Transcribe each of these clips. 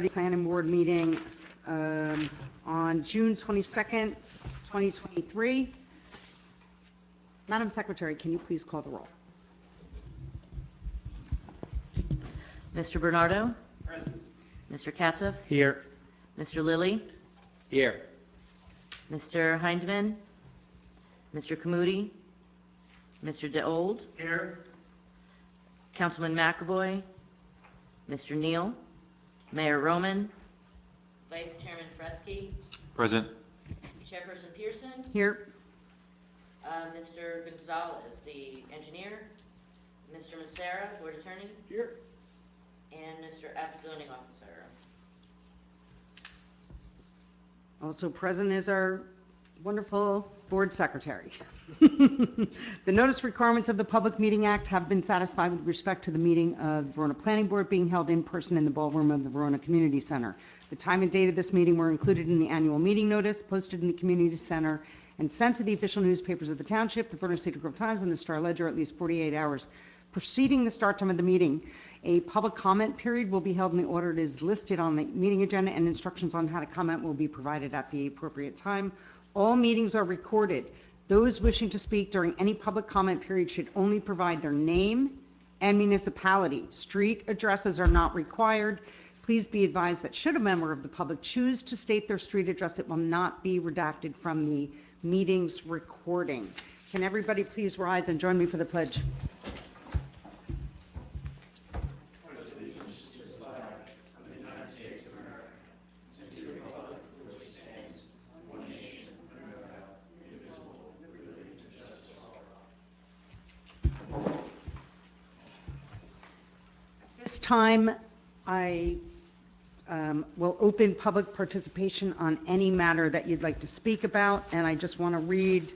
Planning Board meeting on June 22nd, 2023. Madam Secretary, can you please call the roll? Mr. Bernardo? Present. Mr. Katzif? Here. Mr. Lilly? Here. Mr. Hindman? Mr. Kamudi? Mr. DeOld? Here. Councilman McAvoy? Mr. Neal? Mayor Roman? Vice Chairman Fresky? Present. Chairperson Pearson? Here. Mr. Gonzalez, the engineer? Mr. Massera, Board Attorney? Here. And Mr. F, Zoning Officer. Also present is our wonderful Board Secretary. The notice requirements of the Public Meeting Act have been satisfied with respect to the meeting of Verona Planning Board being held in person in the ballroom of the Verona Community Center. The time and date of this meeting were included in the annual meeting notice, posted in the Community Center, and sent to the official newspapers of the Township, the Verona Cedar Grove Times, and the Star Ledger at least 48 hours preceding the start time of the meeting. A public comment period will be held in the order it is listed on the meeting agenda, and instructions on how to comment will be provided at the appropriate time. All meetings are recorded. Those wishing to speak during any public comment period should only provide their name and municipality. Street addresses are not required. Please be advised that should a member of the public choose to state their street address, it will not be redacted from the meeting's recording. Can everybody please rise and join me for the pledge? This time, I will open public participation on any matter that you'd like to speak about, and I just want to read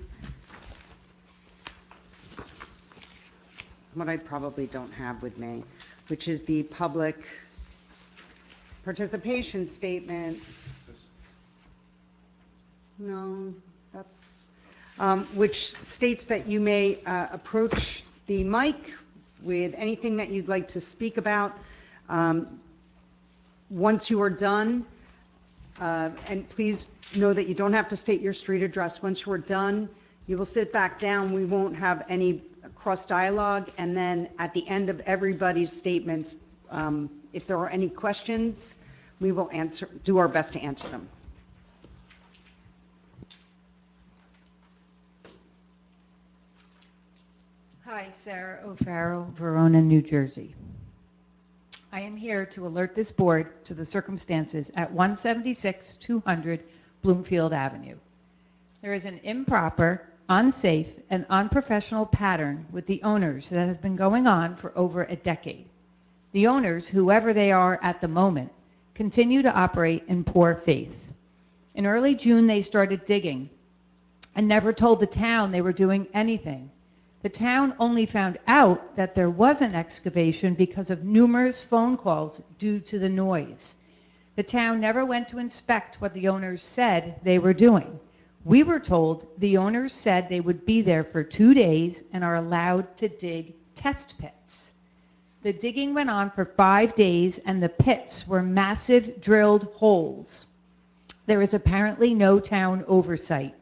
what I probably don't have with me, which is the public participation statement. No, that's, which states that you may approach the mic with anything that you'd like to speak about. Once you are done, and please know that you don't have to state your street address. Once you are done, you will sit back down. We won't have any cross dialogue. And then at the end of everybody's statements, if there are any questions, we will do our best to answer them. Hi, Sarah O'Farrell, Verona, New Jersey. I am here to alert this board to the circumstances at 176-200 Bloomfield Avenue. There is an improper, unsafe, and unprofessional pattern with the owners that has been going on for over a decade. The owners, whoever they are at the moment, continue to operate in poor faith. In early June, they started digging and never told the town they were doing anything. The town only found out that there was an excavation because of numerous phone calls due to the noise. The town never went to inspect what the owners said they were doing. We were told the owners said they would be there for 2 days and are allowed to dig test pits. The digging went on for 5 days and the pits were massive drilled holes. There is apparently no town oversight.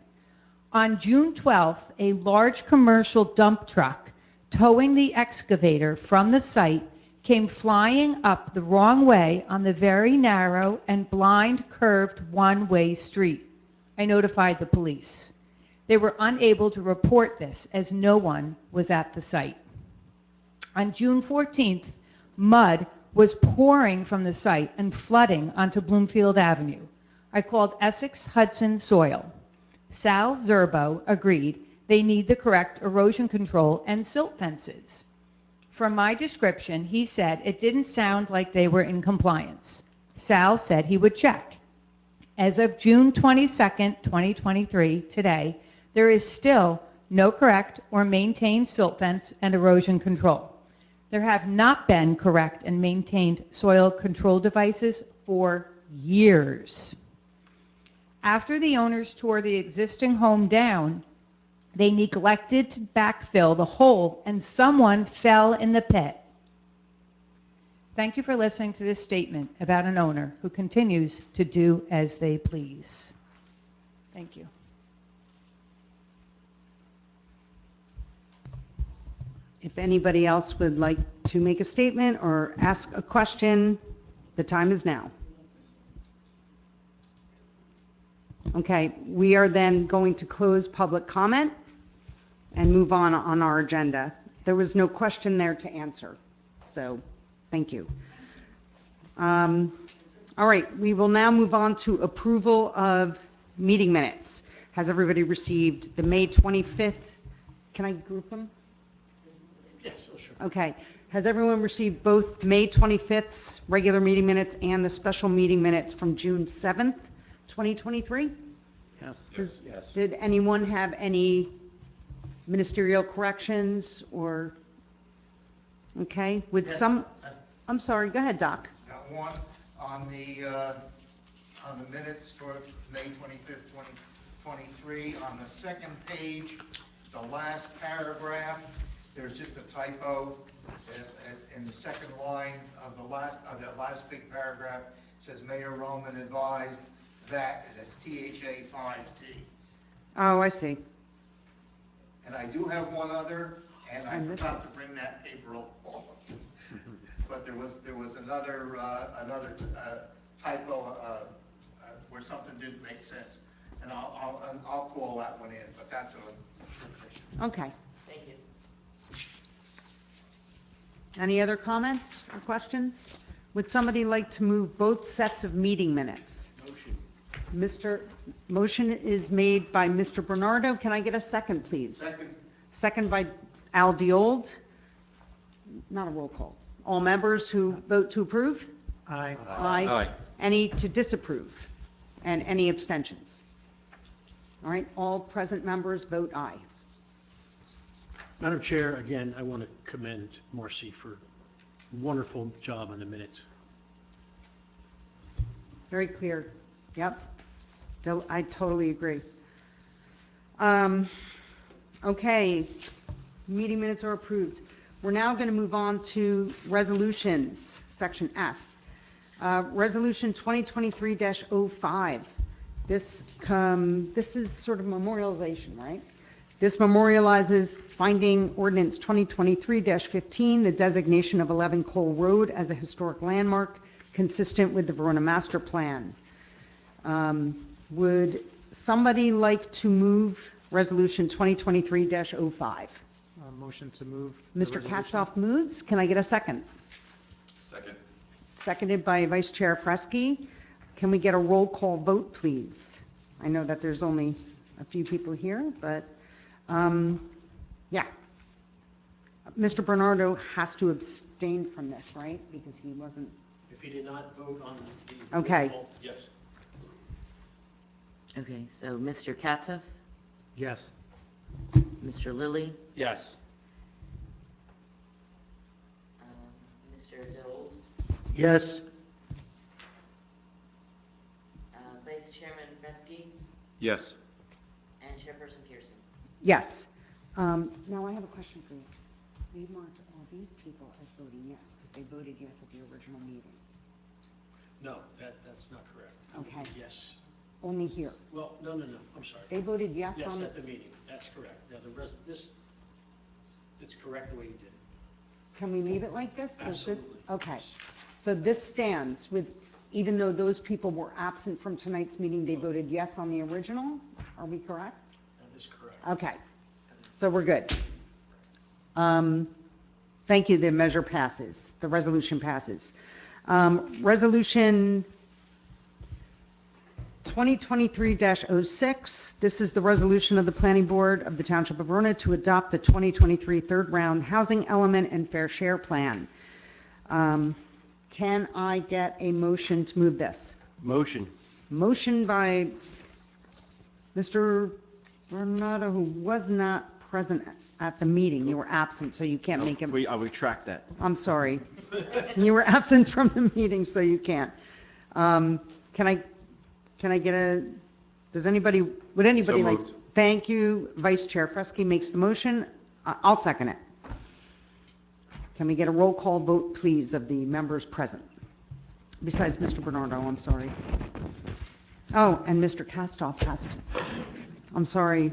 On June 12th, a large commercial dump truck towing the excavator from the site came flying up the wrong way on the very narrow and blind curved one-way street. I notified the police. They were unable to report this as no one was at the site. On June 14th, mud was pouring from the site and flooding onto Bloomfield Avenue. I called Essex Hudson Soil. Sal Zerbo agreed they need the correct erosion control and silt fences. From my description, he said it didn't sound like they were in compliance. Sal said he would check. As of June 22nd, 2023, today, there is still no correct or maintained silt fence and erosion control. There have not been correct and maintained soil control devices for years. After the owners tore the existing home down, they neglected to backfill the hole and someone fell in the pit. Thank you for listening to this statement about an owner who continues to do as they please. Thank you. If anybody else would like to make a statement or ask a question, the time is now. Okay, we are then going to close public comment and move on our agenda. There was no question there to answer, so thank you. All right, we will now move on to approval of meeting minutes. Has everybody received the May 25th? Can I group them? Yes, oh, sure. Okay. Has everyone received both May 25th's regular meeting minutes and the special meeting minutes from June 7th, 2023? Yes. Did anyone have any ministerial corrections or, okay, with Yes, some, I'm sorry, go ahead, Doc. got one on the minutes for May 25th, 2023. On the second page, the last paragraph, there's just a typo in the second line of that last big paragraph. It says Mayor Roman advised that, and it's THA 5T. Oh, I see. And I do have one other, and I I missed forgot to bring that paper along. But there was another typo where something didn't make sense, and I'll call that one in. But that's a Okay. Thank you. Any other comments or questions? Would somebody like to move both sets of meeting minutes? Motion is made by Mr. Bernardo. Can I get a second, please? second. Second by Al Diold. Not a roll call. All members who vote to approve? Aye. Aye. Any to disapprove? And any abstentions? All right, all present members vote aye. Madam Chair, again, I want to commend Marcy for a wonderful job on the minutes. Very clear. Yep. I totally agree. Okay, meeting minutes are approved. We're now going to move on to resolutions, section F. Resolution 2023-05. This is sort of memorialization, right? This memorializes finding ordinance 2023-15, the designation of 11 Cole Road as a historic landmark consistent with the Verona Master Plan. Would somebody like to move resolution 2023-05? Motion to move. Mr. Katzoff moves. Can I get a second? Second. Seconded by Vice Chair Fresky. Can we get a roll call vote, please? I know that there's only a few people here, but, yeah. Mr. Bernardo has to abstain from this, right? Because he wasn't, If you did not vote on the. Okay. Yes. Okay, so Mr. Katzoff, Yes. Mr. Lilly, Yes. Mr. Dole, Yes. Vice Chairman Fresky, Yes. and Chairperson Pearson. yes. Now I have a question for you. We marked all these people as voting yes, because they voted yes at the original meeting. No, that's not correct. Okay. Yes. Only here. Well, no, I'm sorry. They voted yes Yes, on, at the meeting. That's correct. Now, it's correct the way you did it. can we leave it like this? Does this? Absolutely. Okay. So this stands with, even though those people were absent from tonight's meeting, they voted yes on the original? Are we correct? That is correct. Okay. So we're good. Thank you. The measure passes. The resolution passes. Resolution 2023-06. This is the resolution of the Planning Board of the Township of Verona to adopt the 2023 third round housing element and fair share plan. Can I get a motion to move this? Motion. Motion by Mr. Bernardo, who was not present at the meeting. You were absent, so you can't make him. I'll retract that. I'm sorry. You were absent from the meeting, so you can't. Can I get a, would anybody like? moved. Thank you. Vice Chair Fresky makes the motion. I'll second it. Can we get a roll call vote, please, of the members present? Besides Mr. Bernardo, I'm sorry. Oh, and Mr. Castoff has to, I'm sorry.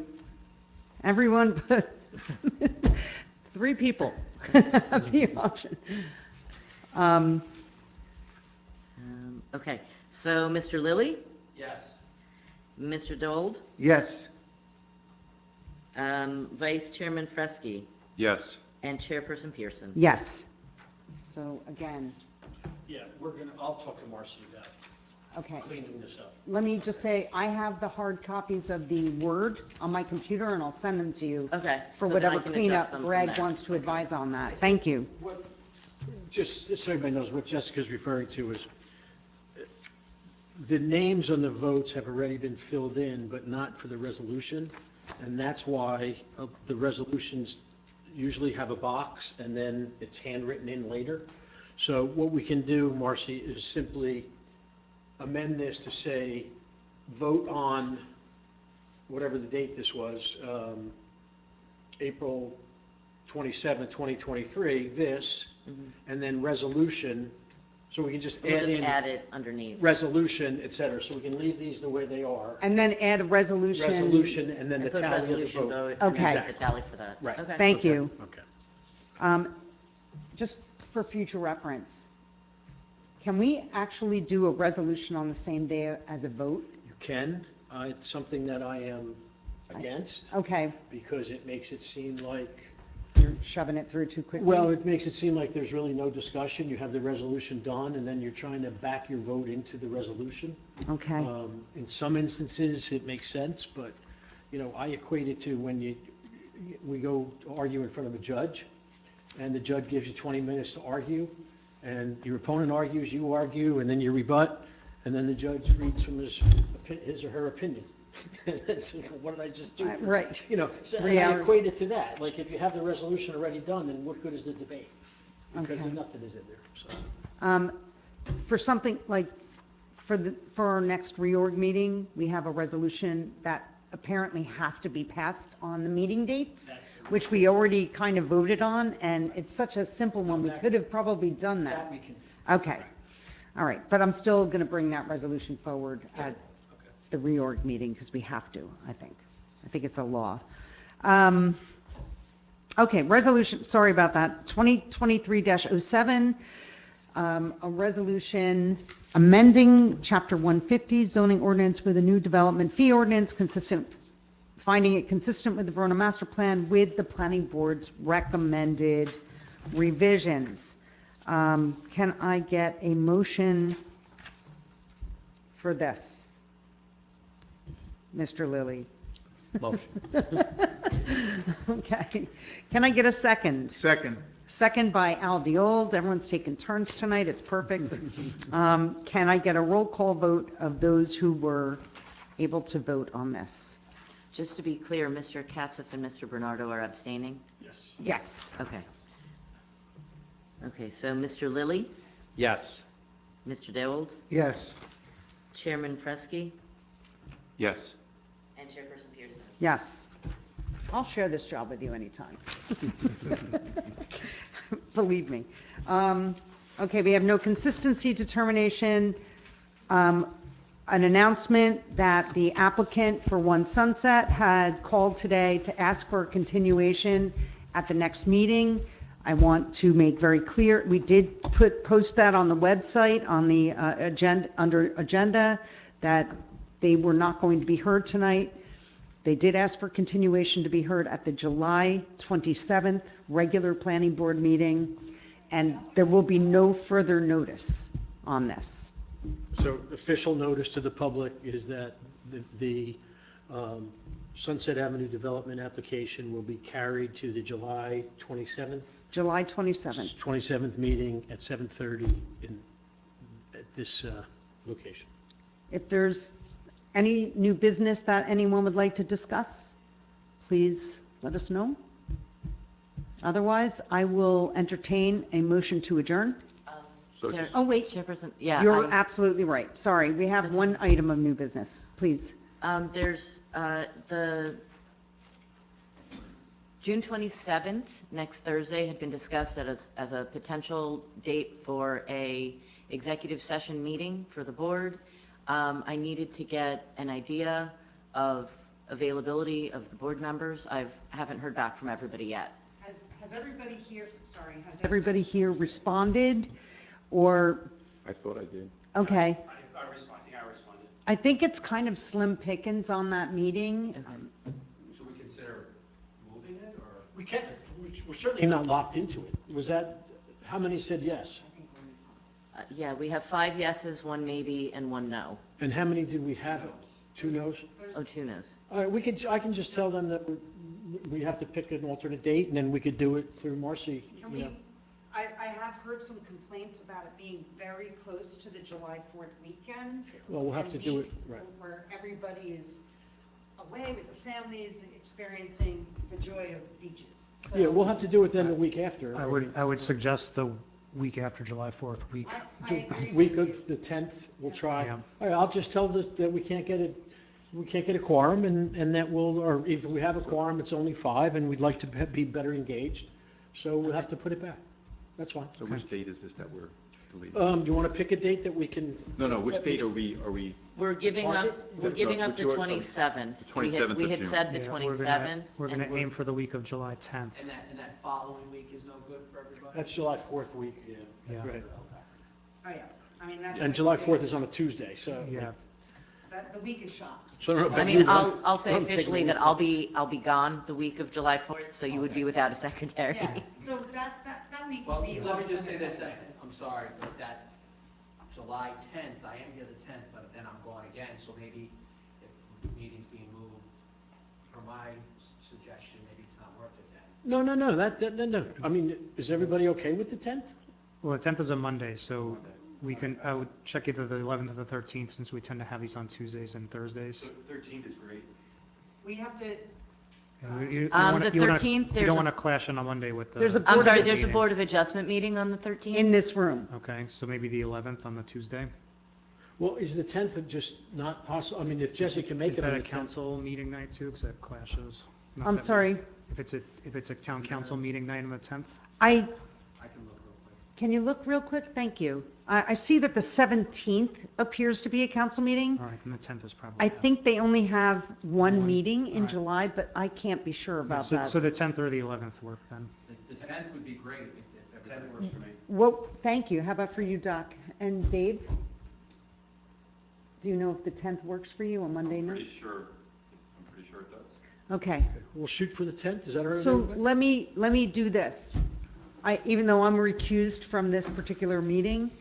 Everyone but 3 people have the option. Okay, so Mr. Lilly, Yes. Mr. Dold, Yes. Vice Chairman Fresky, Yes. and Chairperson Pearson. Yes. So again, Yeah, I'll talk to Marcy about okay. cleaning this up. Let me just say, I have the hard copies of the Word on my computer, and I'll send them to you Okay. for so then I whatever can adjust cleanup them from Greg there. wants to advise on that. Thank you. Just so everybody knows, what Jessica's referring to is the names on the votes have already been filled in, but not for the resolution. And that's why the resolutions usually have a box and then it's handwritten in later. So what we can do, Marcy, is simply amend this to say, vote on whatever the date this was, April 27, 2023, this, and then resolution, so we can just We'll add just in add it underneath. resolution, et cetera, so we can leave these the way they are. And then add a resolution. Resolution, and then the And put tally of the resolution vote. vote, and then Okay. make the tally for that. Right. Okay. Thank Okay, you. Okay. Just for future reference, can we actually do a resolution on the same day as a vote? You can, it's something that I am against, Okay, because it makes it seem like, you're shoving it through too quickly? well, it makes it seem like there's really no discussion, you have the resolution done, and then you're trying to back your vote into the resolution. Okay, In some instances, it makes sense, but, I equate it to when we go to argue in front of a judge, and the judge gives you 20 minutes to argue, and your opponent argues, you argue, and then you rebut, and then the judge reads from his or her opinion. And it's like, what did I just do? right. So 3 I hours. equate it to that, like, if you have the resolution already done, then what good is the debate? Because Okay. nothing is in there, so. For something like, for our next reorg meeting, we have a resolution that apparently has to be passed on the meeting dates, which we already kind of voted on, and it's such a simple one, we could have probably done That that. we can. Okay, all right, but I'm still going to bring that resolution forward at the reorg meeting, because we have to, I think. I think it's a law. Okay, resolution, sorry about that, 2023-07, a resolution amending Chapter 150 zoning ordinance with a new development fee ordinance finding it consistent with the Verona Master Plan with the planning board's recommended revisions. Can I get a motion for this? Mr. Lilly? Motion. Okay. Can I get a second? Second. Second by Al Diold. Everyone's taking turns tonight. It's perfect. Can I get a roll call vote of those who were able to vote on this? Just to be clear, Mr. Katsif and Mr. Bernardo are abstaining? Yes. Yes. Okay. Okay, so Mr. Lilly, Yes. Mr. Dold, Yes. Chairman Fresky, Yes. and Chairperson Pearson. Yes. I'll share this job with you anytime. Believe me. Okay, we have no consistency determination. An announcement that the applicant for One Sunset had called today to ask for a continuation at the next meeting. I want to make very clear, we did post that on the website, on the agenda, under agenda, that they were not going to be heard tonight. They did ask for continuation to be heard at the July 27th regular planning board meeting, and there will be no further notice on this. So official notice to the public is that the Sunset Avenue development application will be carried to the July 27th? July 27th. 27th meeting at 7:30 at this location. If there's any new business that anyone would like to discuss, please let us know. Otherwise, I will entertain a motion to adjourn. So Chair- just- Oh, wait. Chairperson, yeah. You're I- absolutely right. Sorry, we have That's one item of new business, please. There's the June 27th, next Thursday, had been discussed as a potential date for a executive session meeting for the board. I needed to get an idea of availability of the board members. I haven't heard back from everybody yet. Has everybody here, sorry, has everybody here responded? Or, I thought I did. okay, I think I responded. I think it's kind of slim pickings on that meeting. Should we consider moving it, or? We can't, we're certainly not locked into it. Was that, how many said yes? Yeah, we have 5 yeses, 1 maybe, and 1 no. And how many did we have? 2 no's? Oh, 2 no's. All right, I can just tell them that we have to pick an alternate date, and then we could do it through Marcy, Can you we, know. I have heard some complaints about it being very close to the July 4th weekend. Well, we'll have to do it, right. Where everybody is away with their families, experiencing the joy of beaches. So Yeah, we'll have to do it then the week after. I would suggest the week after July 4th week. I agree with Week you. of the 10th, we'll try. Yeah. All right, I'll just tell that we can't get a quorum, and that we'll, or if we have a quorum, it's only 5, and we'd like to be better engaged, so we'll have to put it back. That's fine. So which date is this that we're deleting? Do you want to pick a date that we can? No, which date are we, We're giving up, we're giving up the Which one? 27th. The 27th We of had June. said the Yeah, 27th. We're and going to aim for the week of July 10th. And that following week is no good for everybody? That's July 4th week, yeah. Yeah. Right. Oh, yeah, I mean, that's. And July 4th is on a Tuesday, so. Yeah, The week is shot. So I don't know I about mean, you, but I'll say I'm taking a officially week that off. I'll be gone the week of July 4th, so you would be without a secretary. Yeah, so that week would Well, be. let me just say this, I'm sorry, but that July 10th, I am here the 10th, but then I'm gone again, so maybe if the meeting's being moved, for my suggestion, maybe it's not worth it then. No, I mean, is everybody okay with the 10th? well, the 10th is a Monday, so I would check either the 11th or the 13th, since we tend to have these on Tuesdays and Thursdays. 13th is great. We have to, And you The wanna- you wanna- 13th, You there's don't a- want to clash on a Monday with the. There's a I'm Board sorry, of there's a meeting. Board of Adjustment meeting on the 13th? in this room. Okay, so maybe the 11th on the Tuesday? Well, is the 10th just not possible? I mean, if Jesse can make Is it that on a the 10th. council meeting night too, because that clashes? Not I'm that we- sorry, If it's a town council meeting night on the 10th? I, I can look real quick. can you look real quick? Thank you. I see that the 17th appears to be a council meeting. All right, then the 10th is probably. I think they only have one One. meeting in Alright. July, but I can't be sure about that. So the 10th or the 11th work then? The 10th would be great if everybody works for me. Well, thank you. How about for you, Doc? And Dave? Do you know if the 10th works for you on Monday night? I'm pretty sure it does. Okay. We'll shoot for the 10th, is that all right with So everybody? let me do this. Even though I'm recused from this particular meeting,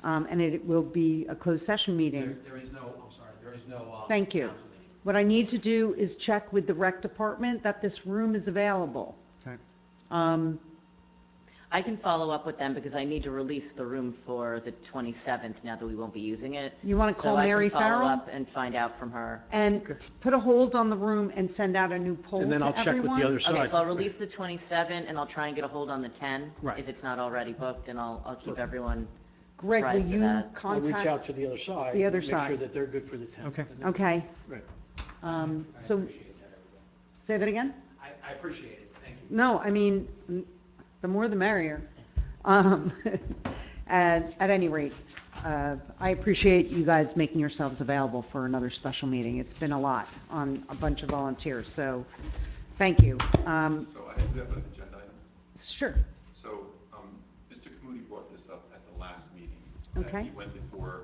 and it will be a closed session meeting, There is no, I'm sorry, there is no. Thank you. council meeting. what I need to do is check with the rec department that this room is available. Okay. I can follow up with them because I need to release the room for the 27th now that we won't be using it. You want to call Mary So I can Farrell? follow up and find out from her. And put a hold on the room and send out a new poll And then to I'll check with the everyone? other Okay, side. so I'll release the 27 and I'll try and get a hold on the 10. Right. If it's not already booked, and I'll keep everyone. Greg, will Apprised of you that. I'll reach out contact? to the other side. the other Make sure side. that they're good for the 10th. Okay. And then- Okay, Right. so, Appreciate that, everybody. say that again? I appreciate it, thank you. No, I mean, the more the merrier. At any rate, I appreciate you guys making yourselves available for another special meeting. It's been a lot on a bunch of volunteers, so thank you. So I do have an agenda item. Sure, So, Mr. Kamudi brought this up at the last meeting. Okay. He went before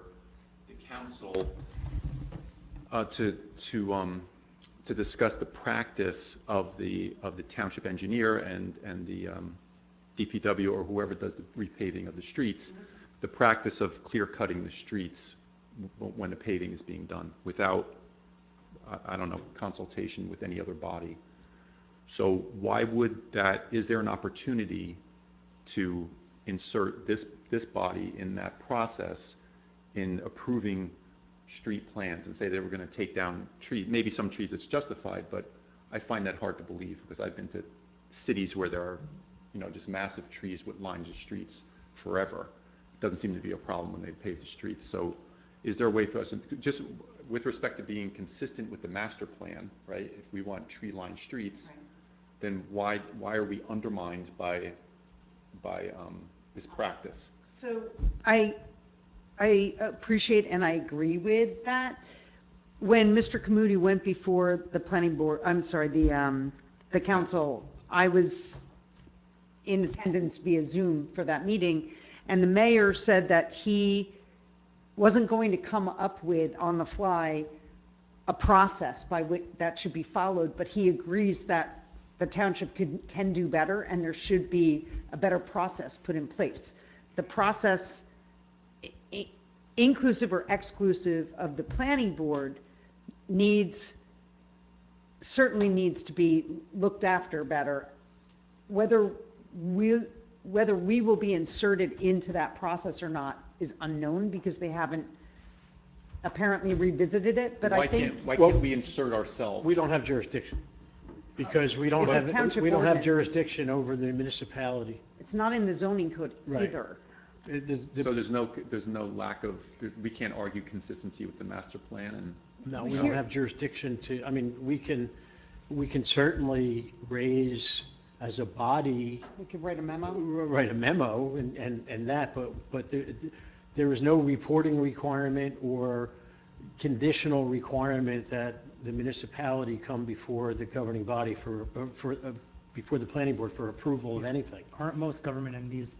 the council to discuss the practice of the township engineer and the DPW or whoever does the repaving of the streets, the practice of clear cutting the streets when the paving is being done without, I don't know, consultation with any other body. So why would that, is there an opportunity to insert this body in that process in approving street plans and say they were going to take down trees, maybe some trees that's justified, but I find that hard to believe because I've been to cities where there are, just massive trees with lines of streets forever. It doesn't seem to be a problem when they pave the streets. So is there a way for us, just with respect to being consistent with the master plan, right? If we want tree-lined streets, then why are we undermined by this practice? So I appreciate and I agree with that. When Mr. Kamudi went before the planning board, I'm sorry, the council, I was in attendance via Zoom for that meeting, and the mayor said that he wasn't going to come up with, on the fly, a process by which that should be followed, but he agrees that the township can do better, and there should be a better process put in place. The process, inclusive or exclusive of the planning board, certainly needs to be looked after better. Whether we will be inserted into that process or not is unknown, because they haven't apparently revisited it, but I think. Why can't we insert ourselves? We don't have jurisdiction, because we don't It's a have, township we don't have ordinance. jurisdiction over the municipality. It's not in the zoning code Right. either. So there's no lack of, we can't argue consistency with the master plan and. No, we don't have jurisdiction to, I mean, we can certainly raise as a body, We could write a memo. write a memo and that, but there is no reporting requirement or conditional requirement that the municipality come before the governing body before the planning board for approval of anything. Aren't most government entities,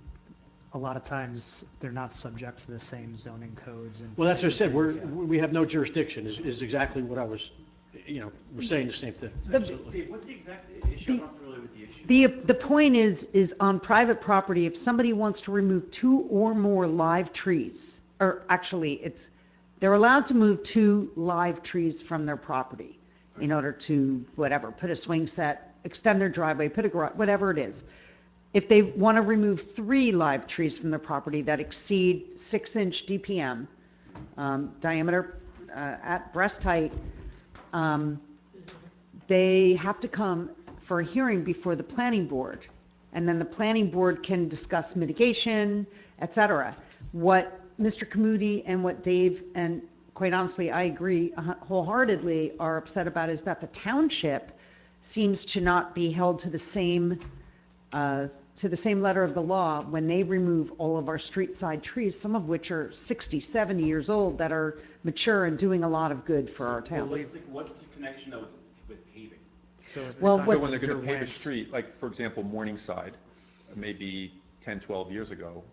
a lot of times, they're not subject to the same zoning codes and. Well, that's what I said, Yeah. we have no jurisdiction, is exactly what I was, we're saying the same thing. Absolutely. Dave, what's the exact issue? I'm not familiar with the issue. The point is on private property, if somebody wants to remove 2 or more live trees, or actually, they're allowed to move 2 live trees from their property in order to, whatever, put a swing set, extend their driveway, put a garage, whatever it is. If they want to remove 3 live trees from their property that exceed 6-inch DPM, diameter at breast height, they have to come for a hearing before the planning board. And then the planning board can discuss mitigation, et cetera. What Mr. Kamudi and what Dave, and quite honestly, I agree wholeheartedly, are upset about is that the township seems to not be held to the same letter of the law when they remove all of our street side trees, some of which are 60, 70 years old, that are mature and doing a lot of good for our town. What's the connection though with paving? So Well, So what- when they're going to pave a Derwent. street, like, for example, Morningside, maybe 10, 12 years ago,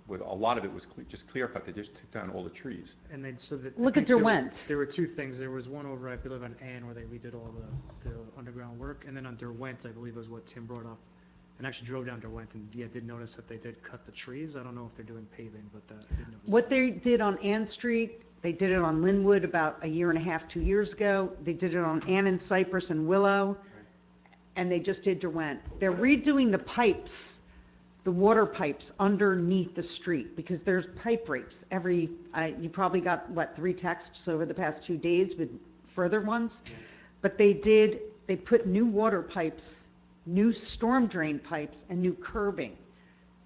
with a lot of it was just clear cut. They just took down all the trees. And then, so that. Look at Derwent. There were 2 things. There was one over, I believe, on Ann, where they redid all the underground work. And then on Derwent, I believe was what Tim brought up. And actually drove down Derwent and, yeah, did notice that they did cut the trees. I don't know if they're doing paving, but I did notice. What they did on Ann Street, they did it on Linwood about a year and a half, 2 years ago. They did it on Ann and Cypress and Willow, and they just did Derwent. They're redoing the pipes, the water pipes underneath the street, because there's pipe breaks you probably got, 3 texts over the past 2 days with further ones? But they put new water pipes, new storm drain pipes, and new curbing.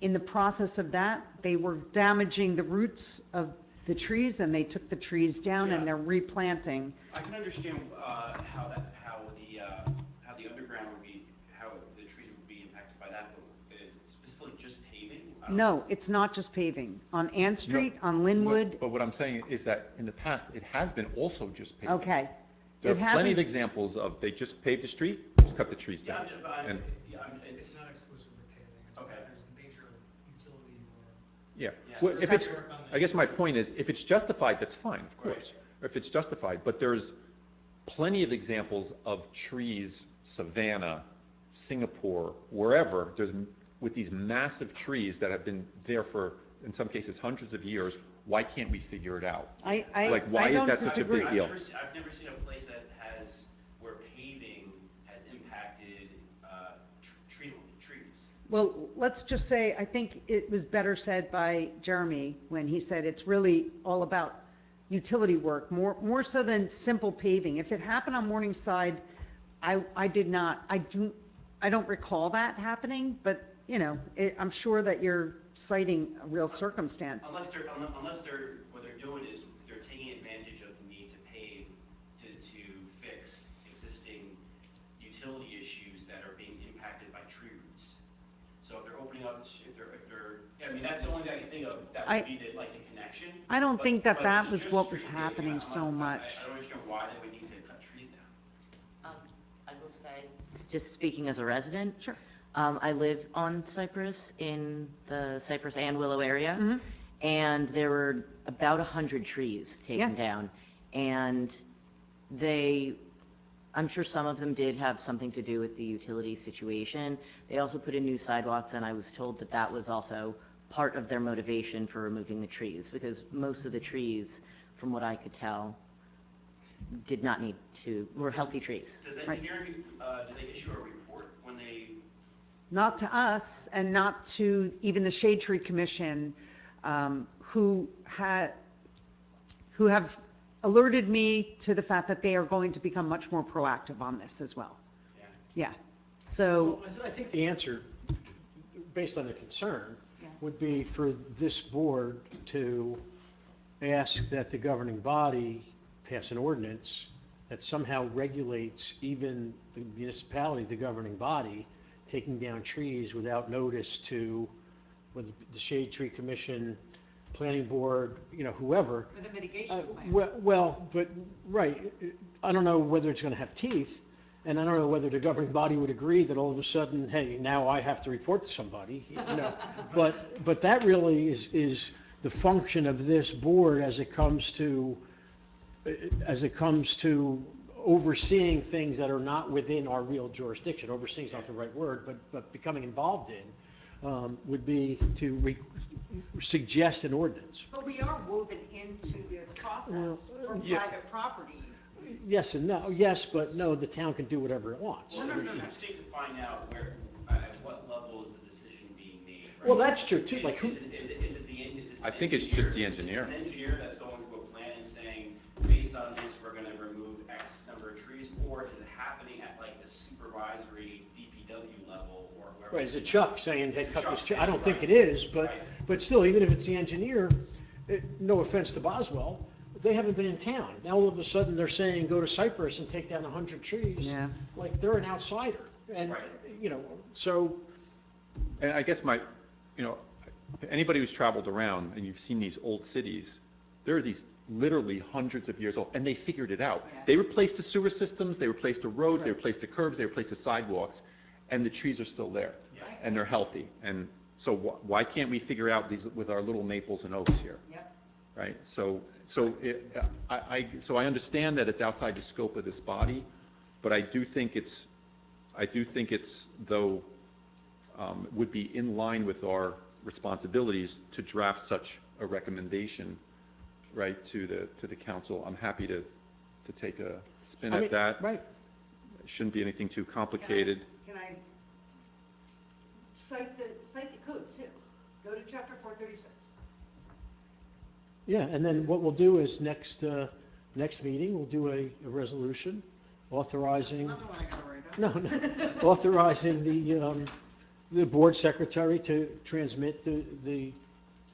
In the process of that, they were damaging the roots of the trees, and they took the trees down, and Yeah. they're replanting. I can understand how the underground would be, how the trees would be impacted by that, but is it specifically just paving? I don't know. No, it's not just paving. On Ann Street, on Linwood, But what I'm saying is that in the past, it has been also just paving. okay. There It are plenty of hasn't- examples of, they just paved the street, just cut the trees Yeah, down. And, it's not exclusively paving, it's Okay. whether there's a major utility or. yeah. Yeah. Well, if it's, Work on the I guess my point is, if it's justified, that's fine, of course. If it's justified, but there's plenty of examples of trees, Savannah, Singapore, wherever, with these massive trees that have been there for, in some cases, hundreds of years. Why can't we figure it out? Like, why I is don't that such a disagree. big deal? I've never seen a place that has, where paving has impacted trees. Well, let's just say, I think it was better said by Jeremy when he said it's really all about utility work, more so than simple paving. If it happened on Morningside, I don't recall that happening, but, I'm sure that you're citing a real circumstance. Unless what they're doing is they're taking advantage of the need to pave to fix existing utility issues that are being impacted by tree roots. So if they're opening up, I mean, that's the only thing I can think of, that I- would be the, like, the connection. I don't But- think that but that it's was just what was street paving. happening so much. I don't understand why they would need to cut trees down. I will say, just speaking as a resident. Sure. I live on Cypress in the Cypress and Willow area. Mm-hmm. And there were about 100 trees taken Yeah. down. And I'm sure some of them did have something to do with the utility situation. They also put in new sidewalks, and I was told that that was also part of their motivation for removing the trees, because most of the trees, from what I could tell, did not need to, were healthy trees. Does Right. engineering, do they issue a report when they, Not to us and not to even the Shade Tree Commission, who have alerted me to the fact that they are going to become much more proactive on this as well. yeah? Yeah, so, Well, I think the answer, based on the concern, Yeah. would be for this board to ask that the governing body pass an ordinance that somehow regulates even the municipality, the governing body, taking down trees without notice to whether the Shade Tree Commission, Planning Board, whoever. with a mitigation plan. Well, but, right, I don't know whether it's going to have teeth, and I don't know whether the governing body would agree that all of a sudden, hey, now I have to report to somebody, But that really is the function of this board as it comes to overseeing things that are not within our real jurisdiction. Overseeing is not the right word, but becoming involved in, would be to suggest an ordinance. But we are woven into the process for yeah. private property. Yes and no, yes, but no, the town can do whatever it wants. Well, we just need to find out where, at what level is the decision being made, right? Well, that's true too, like who, Is it the I think it's just the engineer. An engineer that's going through a plan and saying, based on this, we're gonna remove X number of trees, or is it happening at like the supervisory DPW level, or wherever? right, is it Chuck saying, hey, Is it cut Chuck this tree? I saying, don't think right. it is, but, Right. but still, even if it's the engineer, no offense to Boswell, they haven't been in town. Now all of a sudden, they're saying, go to Cypress and take down 100 trees. Yeah. Like, they're an outsider, and, Right. So, And I guess anybody who's traveled around and you've seen these old cities, there are these literally hundreds of years old, and they figured it out. Yeah. They replaced the sewer systems, they replaced the roads, they Right. replaced the curbs, they replaced the sidewalks, and the trees are still there. Yeah. And they're healthy. And so why can't we figure out these with our little maples and oaks here? Yep. Right? So I understand that it's outside the scope of this body, but I do think it's though, would be in line with our responsibilities to draft such a recommendation, right, to the council. I'm happy to take a spin at that. right, It shouldn't be anything too complicated. Can I cite the code too? Go to chapter 436. yeah, and then what we'll do is next meeting, we'll do a resolution authorizing. That's another one I gotta write down. No, authorizing the board secretary to transmit the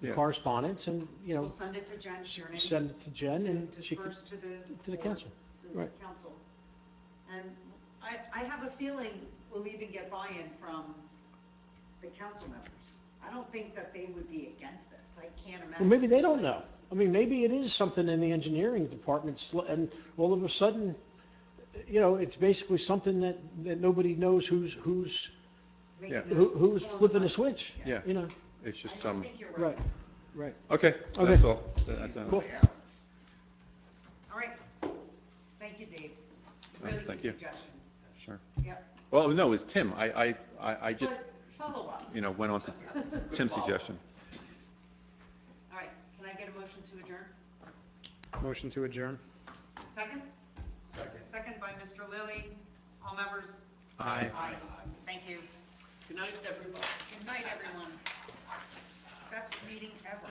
Yeah. correspondence and, We'll send it to Jen Sheeran. send it to Jen To and she can, disperse to the. to the board, council. the Right. council. And I have a feeling we'll even get buy-in from the council members. I don't think that they would be against this. I can't imagine. Well, maybe they don't know. I mean, maybe it is something in the engineering department and all of a sudden, it's basically something that nobody knows who's Making Yeah. those who's calls flipping the on us. switch. Yeah. You know, It's just I some, think you're right. right. okay, Okay. that's all. Cool. All right. Thank you, Dave. Oh, Really thank good you. suggestion. Sure. Yep. Well, no, it was Tim. I just, But follow up. went on to Tim's suggestion. All right. Can I get a motion to adjourn? Motion to adjourn? Second? Second by Mr. Lilly. All members? Aye. Aye. Thank you. Good night, everybody. Good night, everyone. Best meeting ever.